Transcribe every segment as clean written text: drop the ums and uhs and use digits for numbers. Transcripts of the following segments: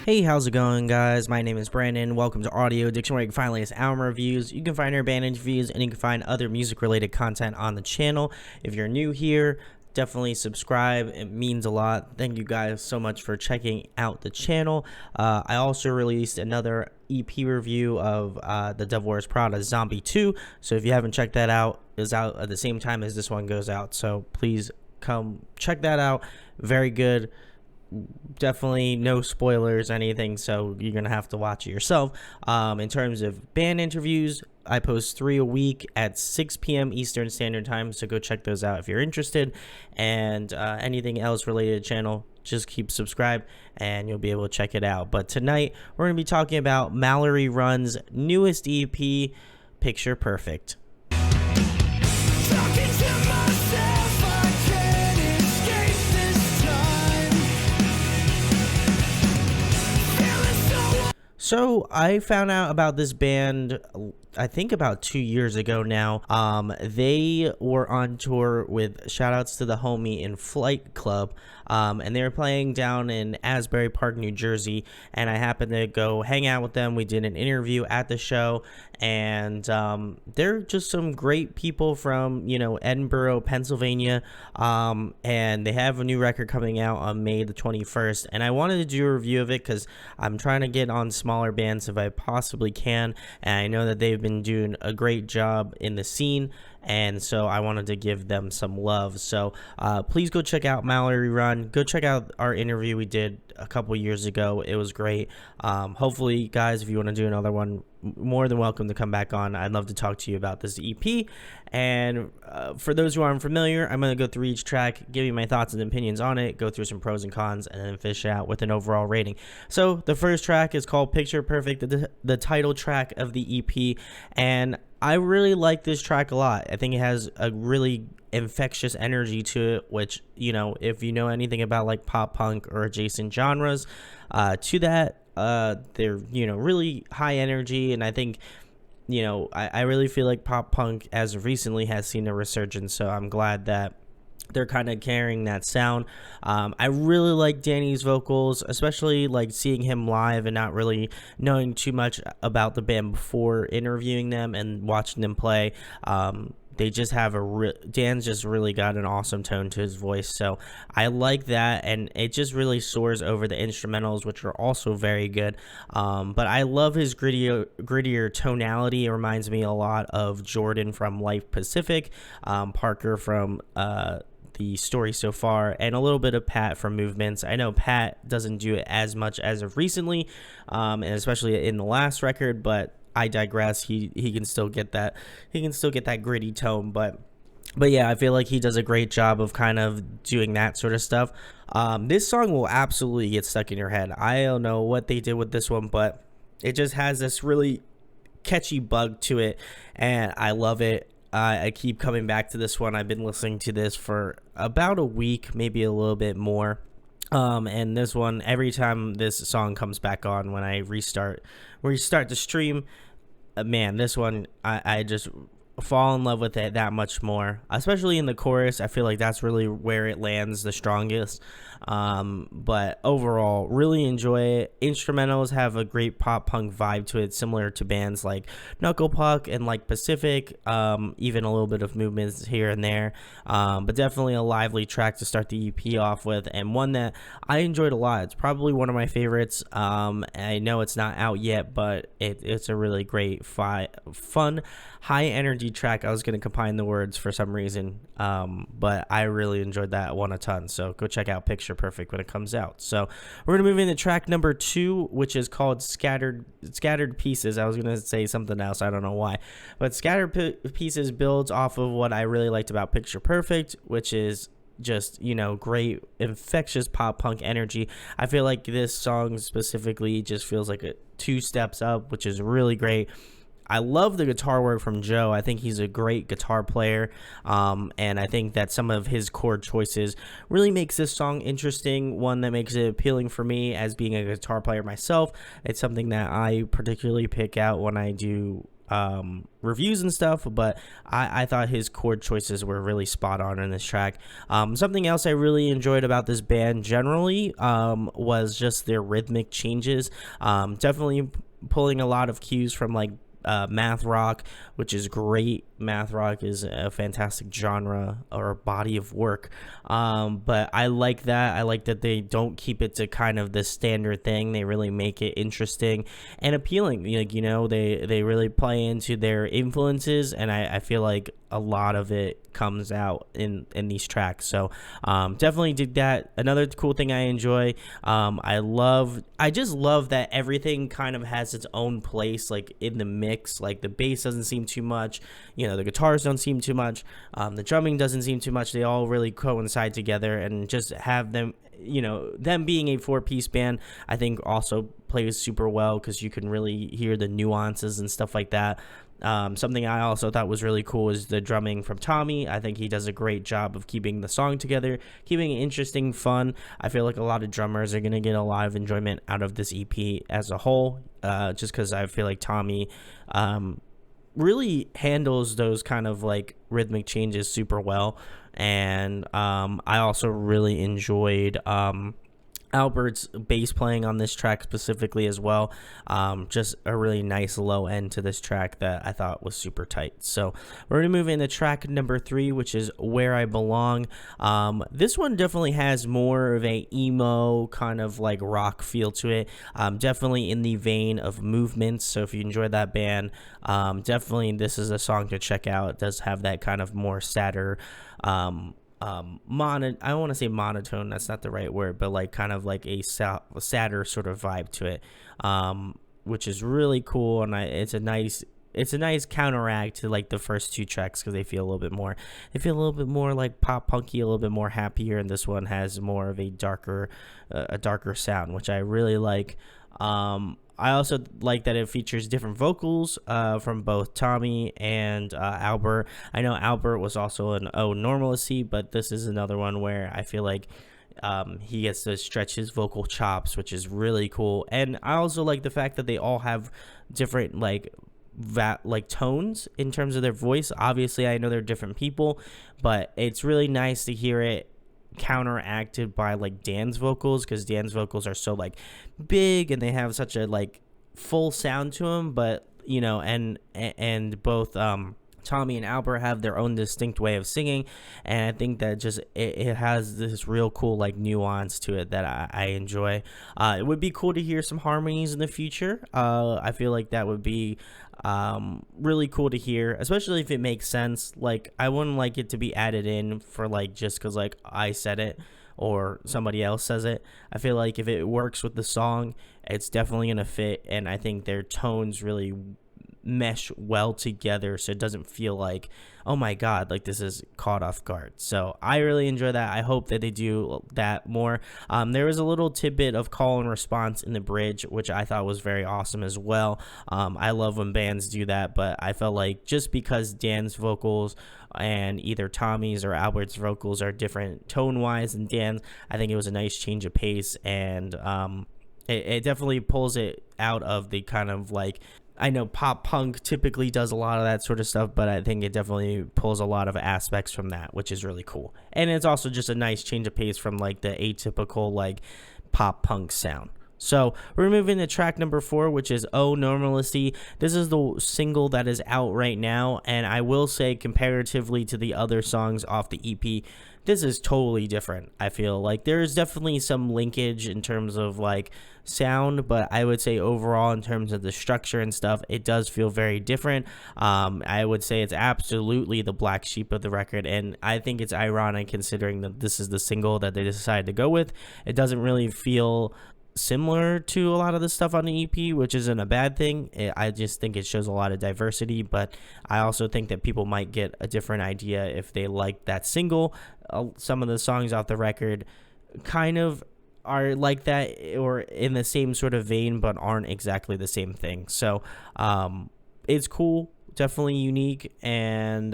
Hey, how's it going, guys? My name is Brandon. Welcome to Audio Addiction, where you can find latest album reviews. You can find our band interviews, and you can find other music-related content on the channel. If you're new here, definitely subscribe. It means a lot. Thank you guys so much for checking out the channel. I also released another EP review of The Devil Wears Prada Zombie 2. So if you haven't checked that out, it's out at the same time as this one goes out. So please come check that out. Very good. Definitely no spoilers, anything, so you're gonna have to watch it yourself. In terms of band interviews, I post 3 a week at 6 p.m. Eastern Standard Time, so go check those out if you're interested. And anything else related to the channel, just keep subscribed and you'll be able to check it out. But tonight we're gonna be talking about Mallory Run's newest EP, Picture Perfect. So I found out about this band, I think about 2 years ago now. They were on tour with shoutouts to the homie in Flight Club, and they were playing down in Asbury Park, New Jersey, and I happened to go hang out with them. We did an interview at the show, and they're just some great people from, Edinburgh, Pennsylvania, and they have a new record coming out on May the 21st, and I wanted to do a review of it because I'm trying to get on smaller bands if I possibly can, and I know that they've been doing a great job in the scene, and so I wanted to give them some love. So please go check out Mallory Run. Go check out our interview we did a couple years ago. It was great. Hopefully, guys, if you want to do another one, more than welcome to come back on. I'd love to talk to you about this EP. And for those who aren't familiar, I'm going to go through each track, give you my thoughts and opinions on it, go through some pros and cons, and then fish out with an overall rating. So the first track is called Picture Perfect, the title track of the EP, and I really like this track a lot. I think it has a really infectious energy to it, which, if you know anything about like pop punk or adjacent genres to that, they're, really high energy. And I think, I really feel like pop punk as of recently has seen a resurgence. So I'm glad that they're kind of carrying that sound. I really like Danny's vocals, especially like seeing him live and not really knowing too much about the band before interviewing them and watching them play. They just have Dan's just really got an awesome tone to his voice, so I like that, and it just really soars over the instrumentals, which are also very good. But I love his grittier tonality. It reminds me a lot of Jordan from Life Pacific, Parker from the Story So Far, and a little bit of Pat from Movements. I know Pat doesn't do it as much as of recently, and especially in the last record, but I digress. He can still get that. He can still get that gritty tone, but yeah, I feel like he does a great job of kind of doing that sort of stuff. This song will absolutely get stuck in your head. I don't know what they did with this one, but it just has this really catchy bug to it, and I love it. I keep coming back to this one. I've been listening to this for about a week, maybe a little bit more. And this one, every time this song comes back on, when I restart the stream, man, this one, I just fall in love with it that much more, especially in the chorus. I feel like that's really where it lands the strongest. But overall, really enjoy it. Instrumentals have a great pop punk vibe to it, similar to bands like Knuckle Puck and like Pacific, even a little bit of Movements here and there, but definitely a lively track to start the EP off with, and one that I enjoyed a lot. It's probably one of my favorites. I know it's not out yet, but it's a really great fun high energy track. I was going to combine the words for some reason, but I really enjoyed that one a ton, so go check out Picture Perfect when it comes out. So we're going to move into track number 2, which is called Scattered Pieces. I was going to say something else, I don't know why, but Scattered Pieces builds off of what I really liked about Picture Perfect, which is just, great infectious pop punk energy. I feel like this song specifically just feels like 2 steps up, which is really great. I love the guitar work from Joe. I think he's a great guitar player, and I think that some of his chord choices really makes this song interesting, one that makes it appealing for me as being a guitar player myself. It's something that I particularly pick out when I do reviews and stuff, but I thought his chord choices were really spot on in this track. Something else I really enjoyed about this band generally was just their rhythmic changes. Definitely pulling a lot of cues from like math rock, which is great. Math rock is a fantastic genre or body of work, but I like that. I like that they don't keep it to kind of the standard thing. They really make it interesting and appealing. Like, you know, they really play into their influences, and I feel like a lot of it comes out in these tracks. So definitely did that. Another cool thing I enjoy, I just love that everything kind of has its own place, like in the mix. Like the bass doesn't seem too much, you know, the guitars don't seem too much, the drumming doesn't seem too much. They all really coincide together, and just have them, you know, them being a 4-piece band, I think also plays super well because you can really hear the nuances and stuff like that. Something I also thought was really cool is the drumming from Tommy. I think he does a great job of keeping the song together, keeping it interesting, fun. I feel like a lot of drummers are going to get a lot of enjoyment out of this EP as a whole, just because I feel like Tommy really handles those kind of like rhythmic changes super well. And I also really enjoyed Albert's bass playing on this track specifically as well. Just a really nice low end to this track that I thought was super tight. So we're going to move into track number 3, which is Where I Belong. This one definitely has more of a emo kind of like rock feel to it. Definitely in the vein of Movements. So if you enjoyed that band, definitely this is a song to check out. It does have that kind of more sadder, I don't want to say monotone, that's not the right word, but like kind of like a sadder sort of vibe to it, which is really cool. And it's a nice counteract to like the first 2 tracks, because they feel a little bit more like pop punky, a little bit more happier, and this one has more of a darker sound, which I really like. I also like that it features different vocals from both Tommy and Albert. I know Albert was also an Normalcy, but this is another one where I feel like he gets to stretch his vocal chops, which is really cool. And I also like the fact that they all have different like tones in terms of their voice. Obviously, I know they're different people, but it's really nice to hear it counteracted by like Dan's vocals, because Dan's vocals are so like big and they have such a like full sound to them, but you know, and both Tommy and Albert have their own distinct way of singing, and I think that just it has this real cool like nuance to it that I enjoy. It would be cool to hear some harmonies in the future. I feel like that would be really cool to hear, especially if it makes sense. Like I wouldn't like it to be added in for like just because like I said it or somebody else says it. I feel like if it works with the song, it's definitely gonna fit, and I think their tones really mesh well together, so it doesn't feel like, oh my god, like this is caught off guard. So I really enjoy that. I hope that they do that more. There was a little tidbit of call and response in the bridge, which I thought was very awesome as well. I love when bands do that, but I felt like just because Dan's vocals and either Tommy's or Albert's vocals are different tone wise than Dan's, I think it was a nice change of pace, and it definitely pulls it out of the kind of like, I know pop punk typically does a lot of that sort of stuff, but I think it definitely pulls a lot of aspects from that, which is really cool. And it's also just a nice change of pace from like the atypical like pop punk sound. So we're moving to track number 4, which is Oh Normalcy. This is the single that is out right now, and I will say comparatively to the other songs off the EP, this is totally different. I feel like there's definitely some linkage in terms of like sound, but I would say overall in terms of the structure and stuff, it does feel very different. I would say it's absolutely the black sheep of the record, and I think it's ironic considering that this is the single that they decided to go with. It doesn't really feel similar to a lot of the stuff on the EP, which isn't a bad thing. I just think it shows a lot of diversity, but I also think that people might get a different idea if they like that single. Some of the songs off the record kind of are like that or in the same sort of vein, but aren't exactly the same thing. So it's cool definitely unique, and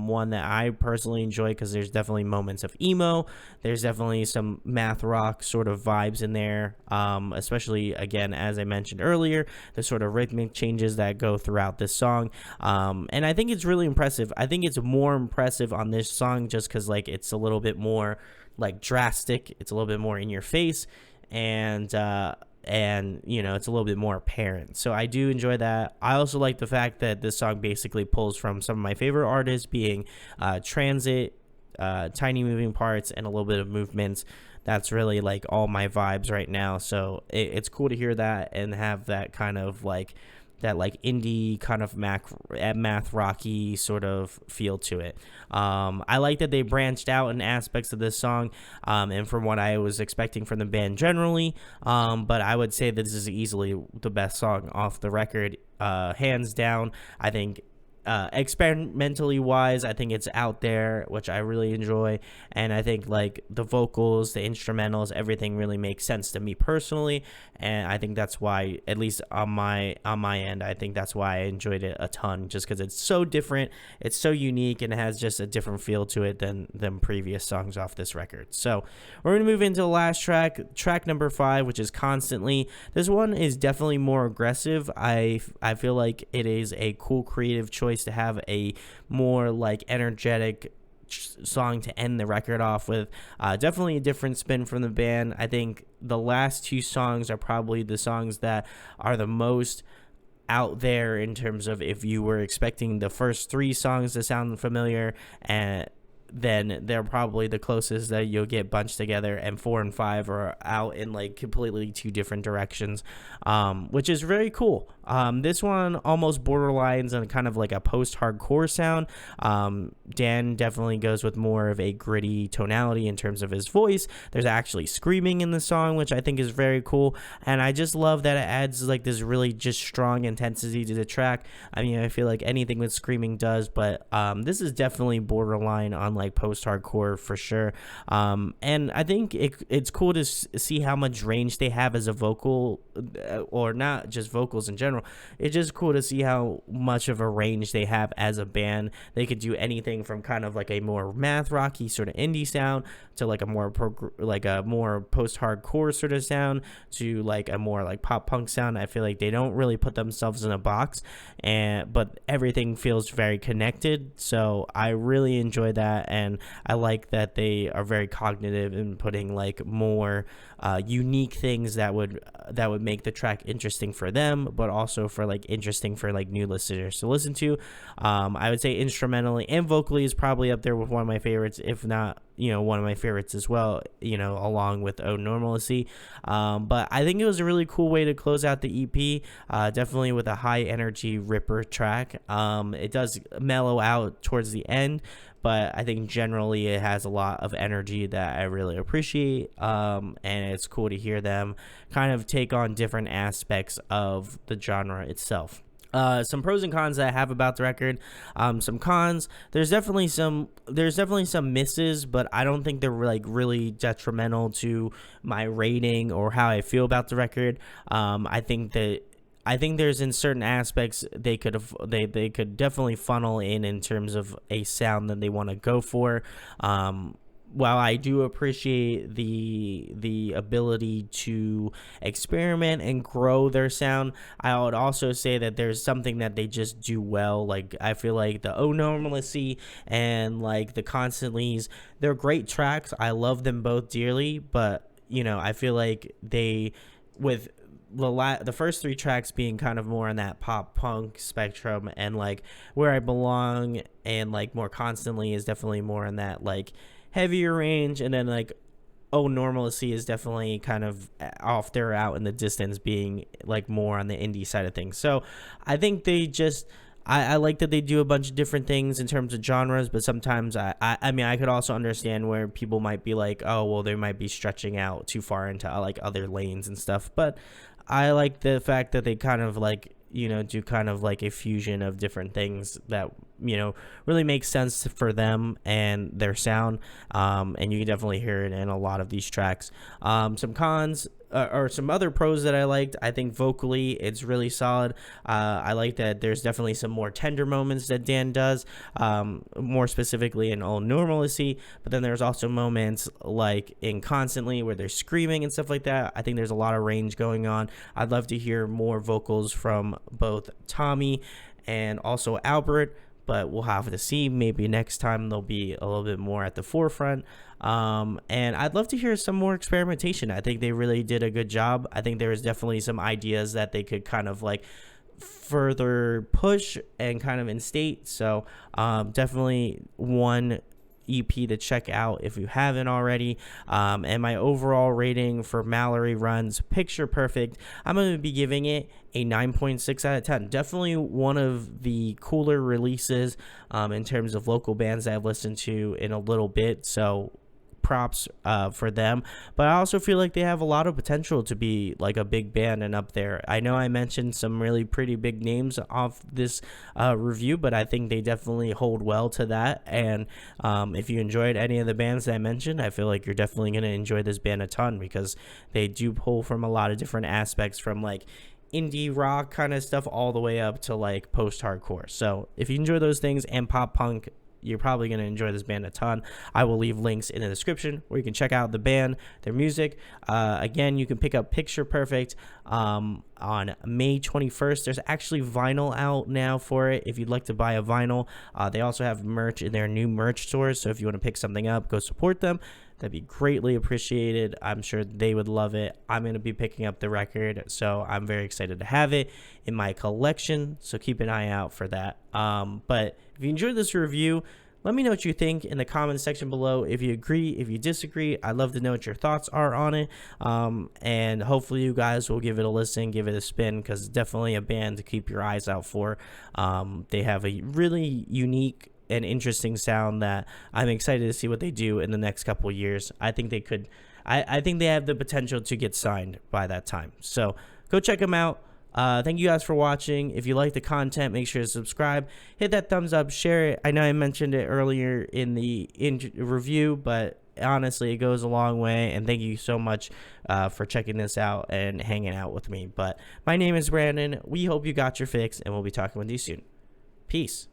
one that I personally enjoy because there's definitely moments of emo. There's definitely some math rock sort of vibes in there, especially, again, as I mentioned earlier, the sort of rhythmic changes that go throughout this song. And I think it's really impressive. I think it's more impressive on this song just because, like, it's a little bit more, like, drastic. It's a little bit more in your face, and you know, it's a little bit more apparent. So I do enjoy that. I also like the fact that this song basically pulls from some of my favorite artists, being Transit, Tiny Moving Parts, and a little bit of Movements. That's really like all my vibes right now. So it's cool to hear that and have that kind of like that like indie kind of math rocky sort of feel to it. I like that they branched out in aspects of this song, and from what I was expecting from the band generally. But I would say that this is easily the best song off the record, hands down. I think experimentally wise, I think it's out there, which I really enjoy, and I think like the vocals, the instrumentals, everything really makes sense to me personally, and I think that's why, at least on my end, I think that's why I enjoyed it a ton, just because it's so different, it's so unique, and it has just a different feel to it than previous songs off this record. So we're gonna move into the last track number 5, which is Constantly. This one is definitely more aggressive. I feel like it is a cool creative choice to have a more like energetic song to end the record off with. Definitely a different spin from the band. I think the last 2 songs are probably the songs that are the most out there in terms of if you were expecting the first 3 songs to sound familiar, and then they're probably the closest that you'll get bunched together, and 4 and 5 are out in like completely 2 different directions, which is very cool. This one almost borderlines on kind of like a post-hardcore sound. Dan definitely goes with more of a gritty tonality in terms of his voice. There's actually screaming in the song, which I think is very cool, and I just love that it adds like this really just strong intensity to the track. I mean, I feel like anything with screaming does, but this is definitely borderline on like post-hardcore for sure. And I think it's cool to see how much range they have as a vocal, or not just vocals in general. It's just cool to see how much of a range they have as a band. They could do anything from kind of like a more math rocky sort of indie sound to like a more more post-hardcore sort of sound to like a more like pop punk sound. I feel like they don't really put themselves in a box, but everything feels very connected. So I really enjoy that, and I like that they are very cognitive in putting like more unique things that would make the track interesting for them, but also for like interesting for like new listeners to listen to. I would say instrumentally and vocally is probably up there with one of my favorites, if not, you know, one of my favorites as well, you know, along with Oh Normalcy. But I think it was a really cool way to close out the EP, definitely with a high energy ripper track. It does mellow out towards the end, but I think generally it has a lot of energy that I really appreciate, and it's cool to hear them kind of take on different aspects of the genre itself. Some pros and cons that I have about the record. Some cons. There's definitely some misses, but I don't think they're like really detrimental to my rating or how I feel about the record. I think there's in certain aspects they could definitely funnel in terms of a sound that they want to go for. While I do appreciate the ability to experiment and grow their sound, I would also say that there's something that they just do well. Like, I feel like the Oh Normalcy and like the Constantlys, they're great tracks. I love them both dearly, but you know, I feel like with the first 3 tracks being kind of more on that pop punk spectrum, and like Where I Belong and like More Constantly is definitely more on that like heavier range, and then like Oh Normalcy is definitely kind of off there out in the distance, being like more on the indie side of things. So I think they just I like that they do a bunch of different things in terms of genres, but sometimes I mean, I could also understand where people might be like, oh well, they might be stretching out too far into like other lanes and stuff, but I like the fact that they kind of like, you know, do kind of like a fusion of different things that, you know, really makes sense for them and their sound. And you can definitely hear it in a lot of these tracks. Some cons, or some other pros that I liked. I think vocally it's really solid. I like that there's definitely some more tender moments that Dan does, more specifically in Old Normalcy. But then there's also moments like in Constantly where they're screaming and stuff like that. I think there's a lot of range going on. I'd love to hear more vocals from both Tommy and also Albert, but we'll have to see. Maybe next time they'll be a little bit more at the forefront. And I'd love to hear some more experimentation. I think they really did a good job. I think there was definitely some ideas that they could kind of like further push and kind of instate. So definitely one EP to check out if you haven't already. And my overall rating for Mallory Run's Picture Perfect, I'm going to be giving it a 9.6 out of 10. Definitely one of the cooler releases in terms of local bands that I've listened to in a little bit. So props for them, but I also feel like they have a lot of potential to be like a big band and up there. I know I mentioned some really pretty big names off this review, but I think they definitely hold well to that. And if you enjoyed any of the bands that I mentioned, I feel like you're definitely going to enjoy this band a ton, because they do pull from a lot of different aspects, from like indie rock kind of stuff all the way up to like post-hardcore. So if you enjoy those things and pop punk, you're probably going to enjoy this band a ton. I will leave links in the description where you can check out the band, their music. Again, you can pick up Picture Perfect on May 21st. There's actually vinyl out now for it if you'd like to buy a vinyl. They also have merch in their new merch stores, so if you want to pick something up, go support them. That'd be greatly appreciated. I'm sure they would love it. I'm going to be picking up the record, so I'm very excited to have it in my collection, so keep an eye out for that. But if you enjoyed this review, let me know what you think in the comments section below. If you agree, if you disagree, I'd love to know what your thoughts are on it. And hopefully you guys will give it a listen, give it a spin, because it's definitely a band to keep your eyes out for. They have a really unique and interesting sound that I'm excited to see what they do in the next couple of years. I think they could, I think they have the potential to get signed by that time. So go check them out. Thank you guys for watching. If you like the content, make sure to subscribe, hit that thumbs up, share it. I know I mentioned it earlier in the review, but honestly, it goes a long way. And thank you so much for checking this out and hanging out with me. But my name is Brandon. We hope you got your fix, and we'll be talking with you soon. Peace.